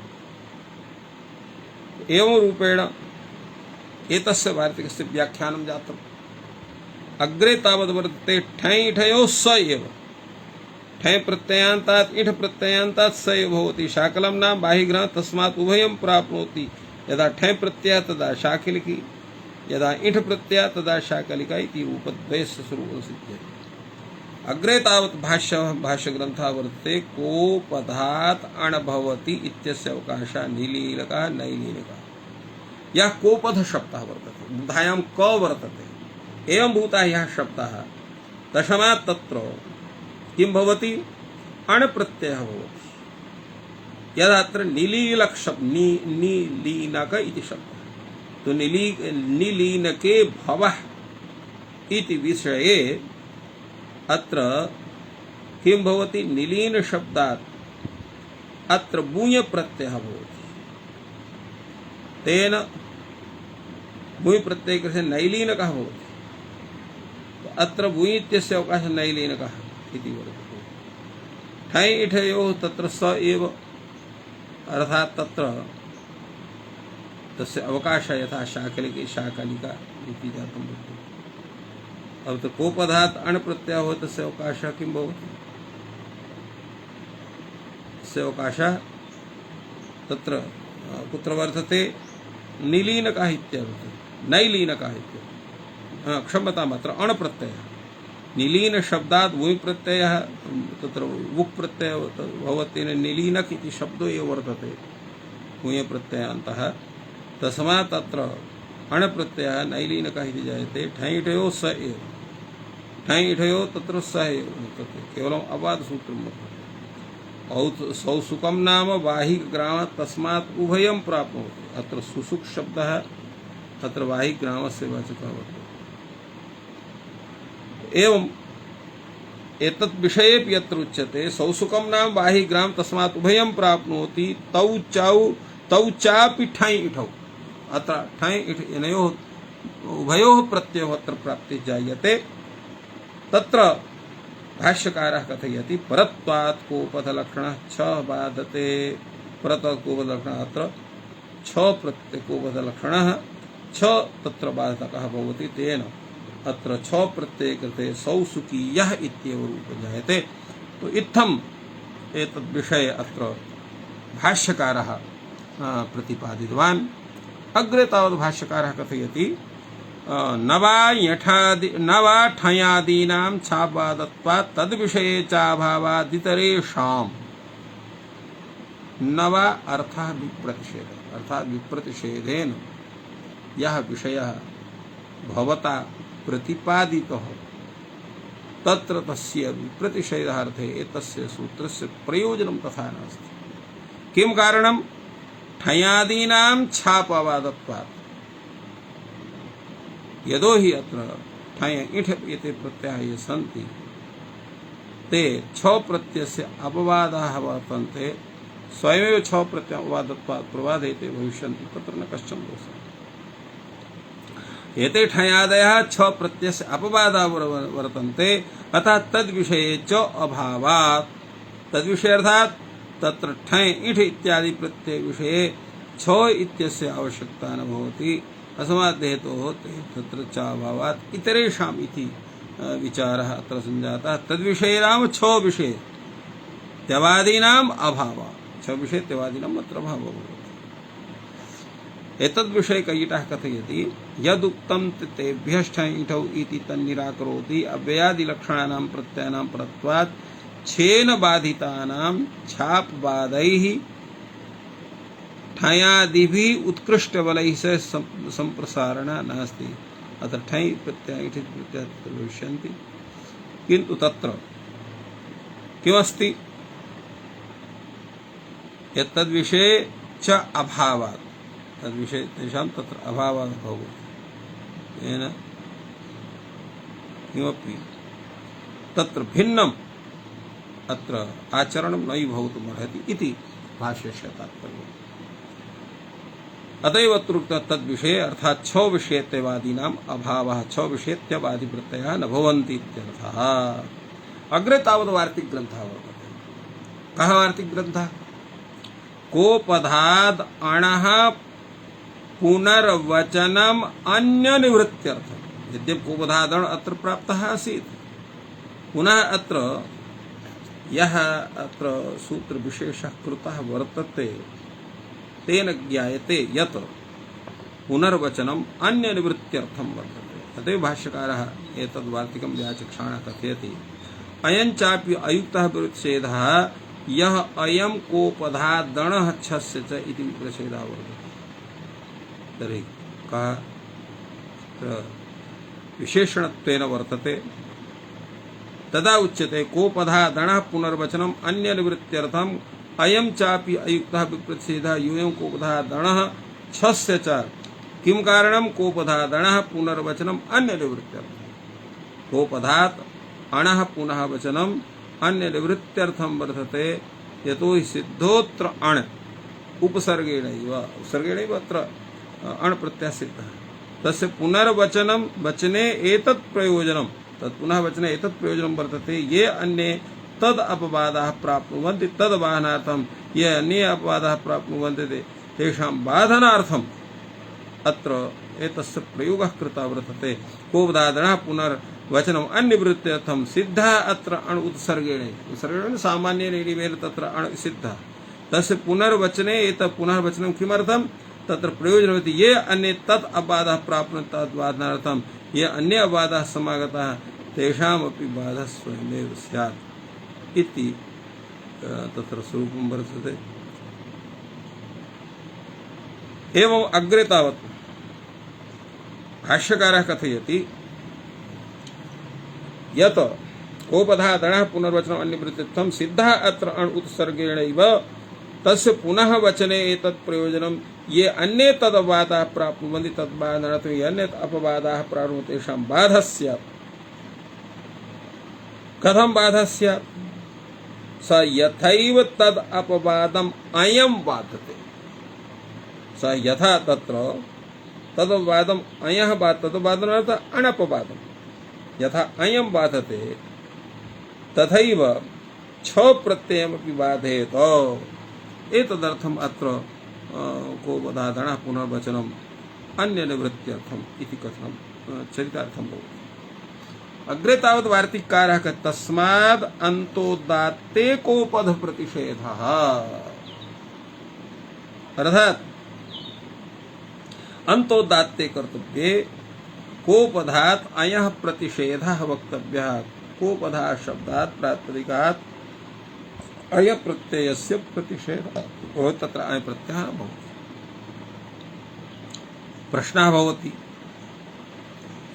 एवं रूपेण एतस्य वार्तिकस्य व्याख्यानं जातम्। अग्रे तावद् वर्तते ठञ् इठयोः स एव, ठञ् प्रत्ययान्तात् इठ प्रत्ययान्तात् स एव भवति। शाकलं नाम बाहिग्रह तस्मात् उभयं प्राप्नोति। यदा ठञ् प्रत्ययः तदा शाकलिकी, यदा इठ प्रत्ययः तदा शाकलिका इति रूपद्वयस्य स्वरूपं सिद्ध्यति। अग्रे तावत् भाष्यग्रन्थः वर्तते कोपधात् अण् भवति इत्यस्य अवकाशः नीलीनकः नैलीनकः। यः कोपध शब्दः वर्तते, बुधायां क वर्तते, एवं भूतः यः शब्दः, तस्मात् तत्र किं भवति, अण् प्रत्ययः भवति। यदा अत्र नीलीलक नीलीनक इति शब्दः, तो नीलीनके भवः इति विषये अत्र किं भवति, नीलीन शब्दात् अत्र भूय प्रत्ययः भवति। तेन भूय प्रत्यय कृते नैलीनकः भवति। अत्र भूय इत्यस्य अवकाशः नैलीनकः इति वर्तते। ठञ् इठयोः तत्र स एव, अर्थात् तत्र तस्य अवकाशः यथा शाकलिकी शाकलिका इति जातं वर्तते। अब तो कोपधात् अण् प्रत्ययः हो, तस्य अवकाशः किं भवति, तस्य अवकाशः तत्र कुत्र वर्तते, नीलीनकः इत्यर्थः, नैलीनकः इत्यर्थः। क्षम्यताम्, अत्र अण् प्रत्ययः, नीलीन शब्दात् वुञ् प्रत्ययः, तत्र वुक् प्रत्ययः भवति, नीलीनक इति शब्दो एव वर्तते वुञ् प्रत्ययान्तः। तस्मात् तत्र अण् प्रत्ययः नैलीनकः इति जायते। ठञ् इठयोः स एव, ठञ् इठयोः तत्र स एव वर्तते, केवलम् अवादसूत्रं वर्तते। सौसुकं नाम वाहिकग्रामः तस्मात् उभयं प्राप्नोति। अत्र सुसुक् शब्दः अत्र वाहिकग्रामस्य वाचकः वर्तते। एवं एतत् विषयेपि यत्र उच्यते सौसुकं नाम बाहिग्राम तस्मात् उभयं प्राप्नोति। तौ चापि ठञ् इठौ, अत्र ठञ् इठ इनयोः उभयोः प्रत्ययोः अत्र प्राप्तिः जायते। तत्र भाष्यकारः कथयति परत्वात् कोपधलक्षणः छ बाधते। परत्वात् कोपधलक्षणः, अत्र छ प्रत्यय कोपधलक्षणः छ तत्र बाधकः भवति। तेन अत्र छ प्रत्यय कृते सौसुकीयः इत्येव रूपं जायते। तो इत्थम् एतद् विषये अत्र भाष्यकारः प्रतिपादितवान्। अग्रे तावत् भाष्यकारः कथयति न वा ठञ्यादीनां छापादत्वात् तद्विषये चाभावादितरेषाम्। न वा अर्थः विप्रतिषेधः, अर्थात् विप्रतिषेधेन यः विषयः भवता प्रतिपादितः तत्र तस्य विप्रतिषेधार्थे एतस्य सूत्रस्य प्रयोजनं तथा नास्ति। किं कारणं, ठञ्यादीनां छापवादत्वात्। यतो हि अत्र ठञ् इठ एते प्रत्ययाः ये सन्ति ते छ प्रत्ययस्य अपवादाः वर्तन्ते। स्वयमेव छ प्रत्यय अपवादत्वात् प्रवादेते भविष्यन्ति, तत्र न कश्चन दोषः। एते ठञ्यादयः छ प्रत्ययस्य अपवादाः वर्तन्ते, अतः तद्विषये च अभावात्। तद्विषये अर्थात् तत्र ठञ् इठ इत्यादि प्रत्यय विषये छो इत्यस्य आवश्यकता न भवति अस्मात् हेतोः तत्र च अभावात् इतरेषाम् इति विचारः अत्र सञ्जातः। तद्विषये नाम छो विषये त्यवादीनाम् अभावः, छो विषये त्यवादीनाम् अत्र अभावः भवति। एतद्विषये कैयटः कथयति यदुक्तं तेभ्यश्च इठौ इति तन्निराकरोति अव्ययादिलक्षणानां प्रत्ययानां परत्वात् छेन बाधितानां छापवादैः ठयादिभिः उत्कृष्टबलैः से संप्रसारण नास्ति। अत्र ठञ् प्रत्यय इति प्रत्ययः तत्र भविष्यन्ति, किन्तु तत्र किमस्ति यत्तद्विषये च अभावात्, तद्विषये तेषां तत्र अभावः भवति, येन किमपि तत्र भिन्नम् अत्र आचरणं नैव भवितुमर्हति इति भाष्यस्य तात्पर्यम्। अतएव अत्रुक्तः तद्विषये अर्थात् छो विषये त्यवादीनाम् अभावः, छो विषये त्यवादि प्रत्ययाः न भवन्ति इत्यर्थः। अग्रे तावत् वार्तिक ग्रन्थः वर्तते। कः वार्तिक ग्रन्थः? कोपधाद् अणः पुनर्वचनम् अन्यनिवृत्त्यर्थम्। यद्यपि कोपधाद् अण् अत्र प्राप्तः आसीत्, पुनः अत्र यः अत्र सूत्र विशेषः कृतः वर्तते तेन ज्ञायते यत् पुनर्वचनम् अन्यनिवृत्त्यर्थं वर्तते। तदेव भाष्यकारः एतद् वार्तिकं व्याचक्षाणः कथयति अयं चापि अयुक्तः विपरीतच्छेदः यः अयं कोपधादणः छस्य च इति विपरीतच्छेदः वर्तते। तर्हि कः विशेषणत्वेन वर्तते तदा उच्यते कोपधादणः पुनर्वचनम् अन्यनिवृत्त्यर्थम् अयं चापि अयुक्तः विपरीतच्छेदः यूयं कोपधादणः छस्य च। किं कारणं? कोपधादणः पुनर्वचनम् अन्यनिवृत्त्यर्थम्। कोपधात् अणः पुनः वचनम् अन्यनिवृत्त्यर्थं वर्तते यतो हि सिद्धोऽत्र अण् उपसर्गेणैव, उपसर्गेणैव अत्र अण् प्रत्ययः सिद्धः। तस्य पुनर्वचनं वचने एतत् प्रयोजनं, तत् पुनः वचने एतत् प्रयोजनं वर्तते ये अन्ये तद अपवादाः प्राप्नुवन्ति तद बाधनार्थं, ये अन्ये अपवादाः प्राप्नुवन्ति तेषां बाधनार्थम् अत्र एतस्य प्रयोगः कृतः वर्तते। कोपधादणः पुनर्वचनम् अन्यनिवृत्त्यर्थं सिद्धः अत्र अण् उत्सर्गेण, उत्सर्गेण सामान्येन नियमेन तत्र अण् सिद्धः। तस्य पुनर्वचने एतत् पुनर्वचनं किमर्थं? तत्र प्रयोजनमस्ति ये अन्ये तत् अपवादाः प्राप्नुवन्ति तद् बाधनार्थं, ये अन्ये अपवादाः समागताः तेषामपि बाधः स्वयमेव स्यात् इति तत्र स्वरूपं वर्तते। एवं अग्रे तावत् भाष्यकारः कथयति यत् कोपधादणः पुनर्वचनम् अन्यनिवृत्त्यर्थं सिद्धः अत्र अण् उत्सर्गेणैव तस्य पुनः वचने एतत् प्रयोजनं ये अन्ये तदपवादाः प्राप्नुवन्ति तद्बाधनार्थं ये अन्ये अपवादाः प्राप्नुवन्ति तेषां बाधः स्यात्। कथं बाधः स्यात्? स यथैव तद अपवादम् अयं बाधते। स यथा तत्र तदपवादम् अयः बाधते, तदपवादनार्थम् अणपवादम् यथा अयं बाधते तथैव छ प्रत्ययमपि बाधेत। एतदर्थम् अत्र कोपधादणः पुनर्वचनम् अन्यनिवृत्त्यर्थम् इति कथनं चरितार्थं भवति। अग्रे तावत् वार्तिककारः तस्माद् अन्तोदात्ते कोपध प्रतिषेधः, अर्थात् अन्तोदात्ते कर्तव्ये कोपधात् अयः प्रतिषेधः वक्तव्यः। कोपधा शब्दात् प्रातिपदिकात् अय प्रत्ययस्य प्रतिषेधः, तत्र अय प्रत्ययः न भवति। प्रश्नः भवति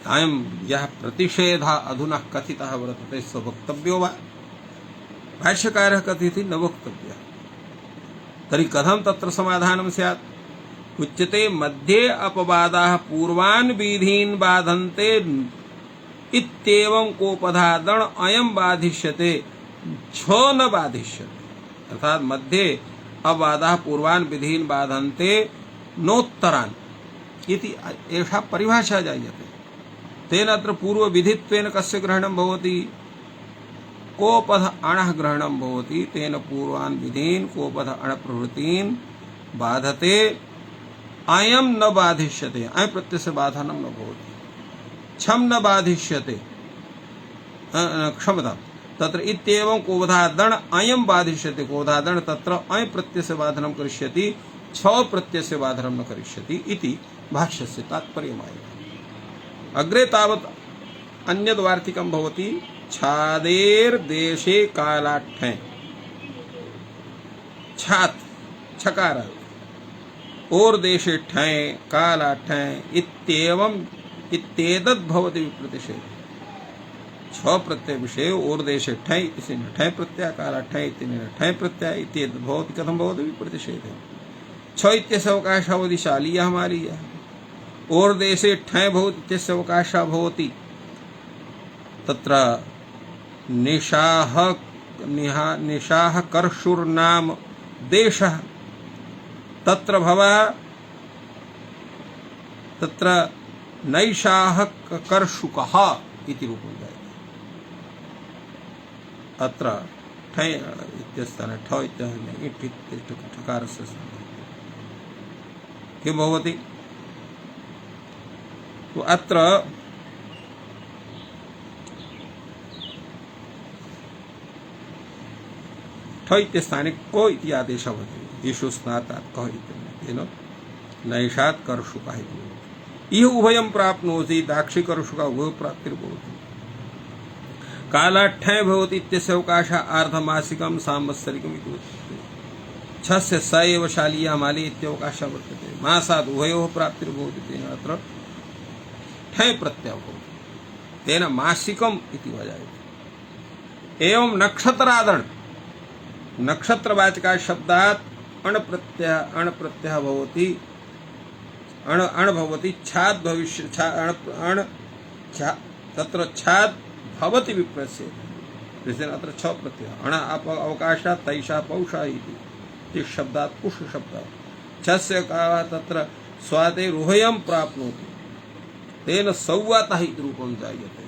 अयं यः प्रतिषेधः अधुना कथितः वर्तते स वक्तव्यो वा? भाष्यकारः कथयति न वक्तव्यः। तर्हि कथं तत्र समाधानं स्यात्? उच्यते मध्ये अपवादाः पूर्वान् विधीन् बाधन्ते इत्येवं कोपधादण् अयं बाधिष्यते छो न बाधिष्यते। अर्थात मध्ये अपवादाः पूर्वान् विधीन् बाधन्ते नोत्तरान् इति एषा परिभाषा जायते। तेन अत्र पूर्व विधित्वेन कस्य ग्रहणं भवति? कोपध अणः ग्रहणं भवति। तेन पूर्वान् विधीन् कोपध अण प्रवृत्तीन् बाधते अयम न बाधिष्यते, अय प्रत्यय से बाधनम न भवति। छम न बाधिष्यते, क्षमता तत्र इत्येवं कोधादण अयम बाधिष्यते, कोधादण तत्र अय प्रत्यय से बाधनम करिष्यति, छ प्रत्यय से बाधनम न करिष्यति इति भाष्यस्य तात्पर्यमायः। अग्रे तावत् अन्यद् वार्तिकं भवति छादेर देशे कालाठ्ठे, छात छकार और देशे ठय कालाठ्ठे इत्येवं इत्येतद् भवति विप्रतिषेधः। छ प्रत्यय विषय और देशे ठय इति ठय प्रत्यय कालाठ्ठे इति ठय प्रत्यय इत्येतद् भवति, कथं भवति विप्रतिषेधः। छ इत्यस्य अवकाशः भवति शालीयः मालीयः, और देशे ठय भवति इत्यस्य अवकाशः भवति तत्र निशाः कर्षुर्नाम देशः, तत्र भवः तत्र नैषाः कर्षुकः इति रूपं जायते। अत्र ठय इत्यस्थाने ठ ठकारस्य स्थाने किं भवति? तो अत्र ठ इत्यस्थाने को इति आदेशः भवति। येषु स्नातात् कः इत्यनेन नैषात् कर्षुकः इति भवति। इह उभयं प्राप्नोति, दाक्षिकर्षुकः उभयो प्राप्तिर्भवति। कालाठ्ठय भवति इत्यस्य अवकाशः आर्धमासिकं सांवत्सरिकम् इति उच्यते। छस्य स एव शालीयः माली इत्यवकाशः वर्तते। मासात् उभयोः प्राप्तिर्भवति, तेन अत्र ठय प्रत्ययः भवति, तेन मासिकम् इति वजायते। एवं नक्षत्रादण, नक्षत्रवाचकात् शब्दात् अण प्रत्ययः भवति, अण भवति छाद भविष्य अण तत्र छाद भवति विप्रत्ययः, अत्र छ प्रत्ययः। अण अवकाशात् तैषा पौषा इति शब्दात् पुष शब्दात् छस्य का तत्र स्वादेरुभयं प्राप्नोति, तेन सौवातः इति रूपं जायते।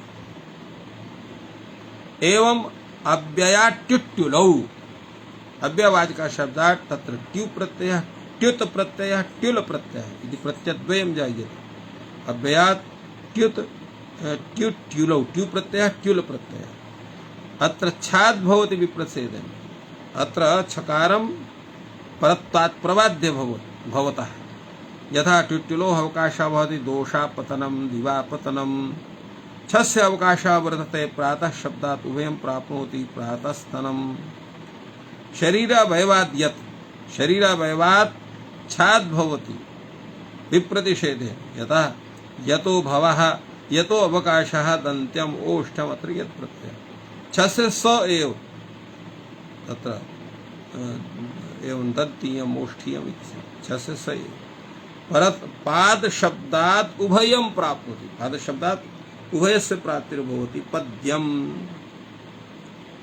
एवं अव्ययाट्युट्युलौ, अव्ययवाचकः शब्दात् तत्र ट्यु प्रत्ययः ट्युत प्रत्ययः ट्युल प्रत्ययः इति प्रत्ययद्वयं जायते। अव्ययात् ट्युत ट्युट्युलौ, ट्यु प्रत्ययः ट्युल प्रत्ययः। अत्र छाद् भवति विप्रच्छेदेन, अत्र छकारं परत्वात् प्रवाद्य भवतः, यथा ट्युट्युलोः अवकाशः भवति दोषापतनं दिवापतनं। छस्य अवकाशः वर्तते प्रातः शब्दात् उभयं प्राप्नोति प्रातस्तनं। शरीरावयवाद् यत्, शरीरावयवात् छाद् भवति विप्रतिषेधे, यथा यतो भवः यतो अवकाशः दन्त्यम् ओष्ठम्, अत्र यत् प्रत्ययः। छस्य स एव तत्र एवं दन्तीयम् ओष्ठीयम् इति छस्य स एव। परत पाद शब्दात् उभयं प्राप्नोति, पाद शब्दात् उभयस्य प्राप्तिर्भवति पद्यं,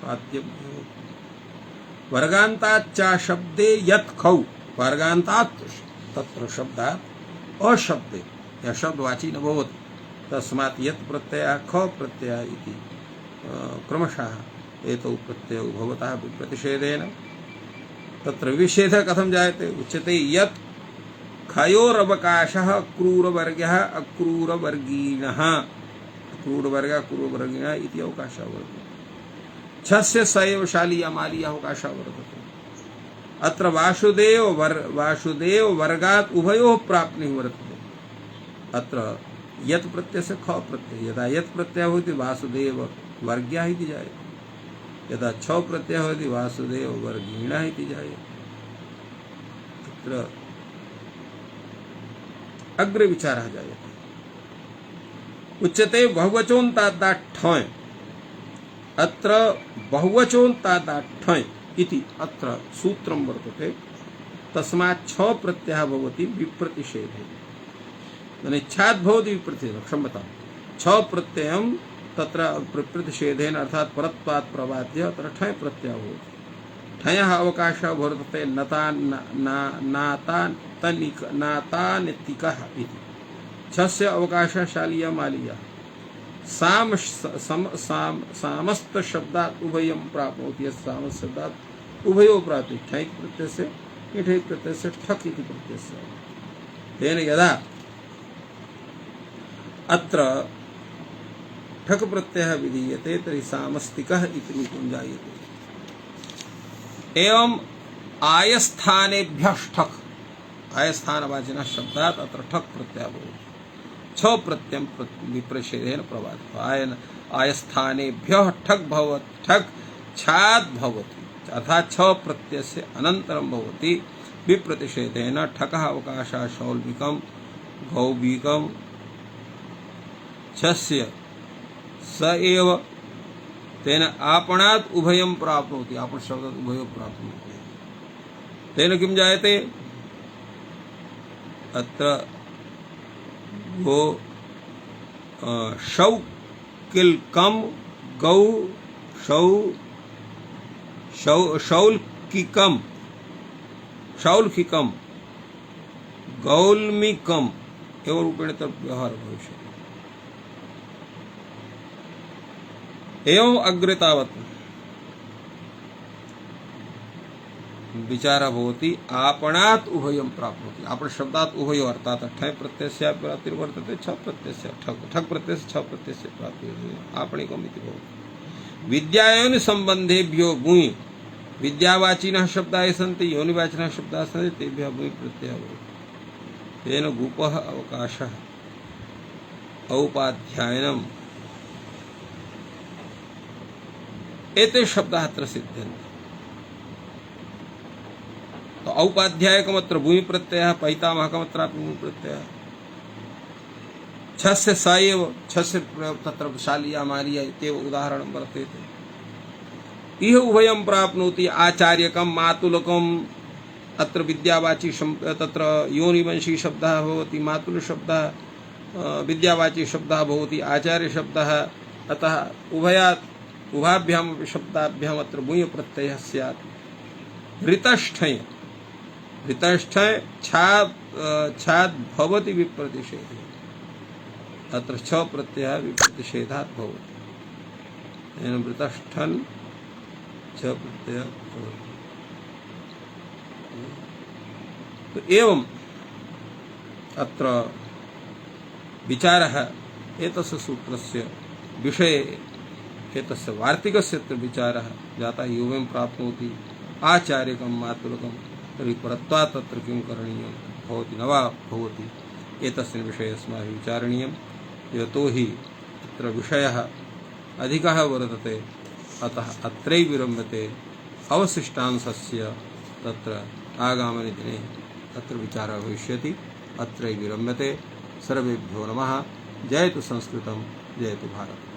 पाद्यं। वर्गान्ताच्च शब्दे यत् खौ, वर्गान्तात् तत्र शब्दात् अशब्दे, यः शब्दवाची न भवति, तस्मात् यत् प्रत्ययः ख प्रत्ययः इति क्रमशः एतौ प्रत्ययौ भवतः विप्रतिषेधेन। तत्र विषेधः कथं जायते? उच्यते यत् खयोरवकाशः क्रूरवर्गः अक्रूरवर्गीणः, क्रूरवर्गः अक्रूरवर्गीणः इति अवकाशः वर्तते। छस्य स एव शालीयः मालीयः अवकाशः वर्तते। अत्र वासुदेव वर्गात् उभयोः प्राप्तिः वर्तते। अत्र यत् प्रत्ययस्य ख प्रत्ययः, यदा यत् प्रत्ययः भवति वासुदेव वर्ग्यः इति जायते, यदा छ प्रत्ययः भवति वासुदेव वर्गीणः इति जायते। तत्र अग्रे विचारः जायते। उच्यते बहुवचोन्तादाठ्ठञ्, अत्र बहुवचोन्तादाठ्ठञ् इति अत्र सूत्रं वर्तते। तस्मात् छ प्रत्ययः भवति विप्रतिषेधे, यानी छाद् भवति विप्रतिषेधे, क्षम्यतां, छ प्रत्ययं तत्र प्रतिषेधेन अर्थात् परत्वात् प्रवाद्य अत्र ठय प्रत्ययः भवति। ठयः अवकाशः वर्तते नातानितिकः इति। छस्य अवकाशः शालीयः मालीयः। सामस्त शब्दात् उभयं प्राप्नोति, यत् सामस्त शब्दात् उभयो प्राप्ति, ठैक् प्रत्ययस्य इठैक् प्रत्ययस्य ठक् इति प्रत्ययस्य। तेन यदा अत्र ठक् प्रत्ययः विधीयते तर्हि सामस्तिकः इति रूपं जायते। एवं आयस्थानेभ्यः ठक्, आयस्थानवाचिनः शब्दात् अत्र ठक् प्रत्ययः भवति। छ प्रत्ययं विप्रच्छेदेन प्रबाधितः। आयस्थानेभ्यः ठक् भवति, ठक् छात् भवति, अर्थात् छ प्रत्ययस्य अनन्तरं भवति। विप्रतिषेधेन ठकः अवकाशः शौल्बिकं गौबिकं छस्य स एव तेन आपणात् उभयं प्राप्नोति। आपण शब्दात् उभयो प्राप्नोति। तेन किं जायते? अत्र गो शौकिल्कं गौ शौल्किकं शौल्किकं गौल्मिकं एवं रूपेण तत् व्यवहारः भविष्यति। एवं अग्रे तावत् विचारः भवति आपणात् उभयं प्राप्नोति। आपण शब्दात् उभयो अर्थात् ठञ् प्रत्ययस्यापि प्राप्तिर्वर्तते, छ प्रत्ययस्य ठक् प्रत्ययस्य छ प्रत्ययस्य प्राप्तिर्वर्तते। आपणिकम् इति भवति। विद्यायोनि सम्बन्धेभ्यो भूयि विद्यावाचिनः शब्दाः सन्ति, योनिवाचिनः शब्दाः सन्ति, तेभ्यः भूयि प्रत्ययः भवति। तेन गुपः अवकाशः औपाध्यायनम् एते शब्दाः अत्र सिद्ध्यन्ते। तो औपाध्यायकमत्र भूमि प्रत्ययः, पैतामहकमत्रापि भूमि प्रत्ययः। छस्य स एव, छस्य तत्र शालिया मारिया इत्येव उदाहरणं वर्तते। इह उभयं प्राप्नोति। आचार्यकं मातुलकम् अत्र विद्यावाची तत्र योनिवंशी शब्दः भवति, मातुलशब्दः विद्यावाची शब्दः भवति, आचार्यशब्दः। अतः उभाभ्यामपि शब्दाभ्याम् अत्र भूय प्रत्ययः स्यात्। ऋतष्ठञ् छात् भवति विप्रतिषेधे। अत्र छ प्रत्ययः विप्रतिषेधात् भवति। तेन ऋतष्ठन् छ प्रत्ययः भवति। तो एवं अत्र विचारः एतस्य सूत्रस्य विषये, एतस्य वार्तिकस्य अत्र विचारः जातः। एवं प्राप्नोति आचार्यकं मातुलकं तर्हि परत्वात् तत्र किं करणीयं भवति न वा भवति, एतस्मिन् विषये अस्माभिः विचारणीयं। यतोहि अत्र विषयः अधिकः वर्तते, अतः अत्रैव विरम्यते। अवशिष्टांशस्य तत्र आगामिनि दिने अत्र विचारः भविष्यति। अत्रैव विरम्यते। सर्वेभ्यो नमः। जयतु संस्कृतं, जयतु भारतम्।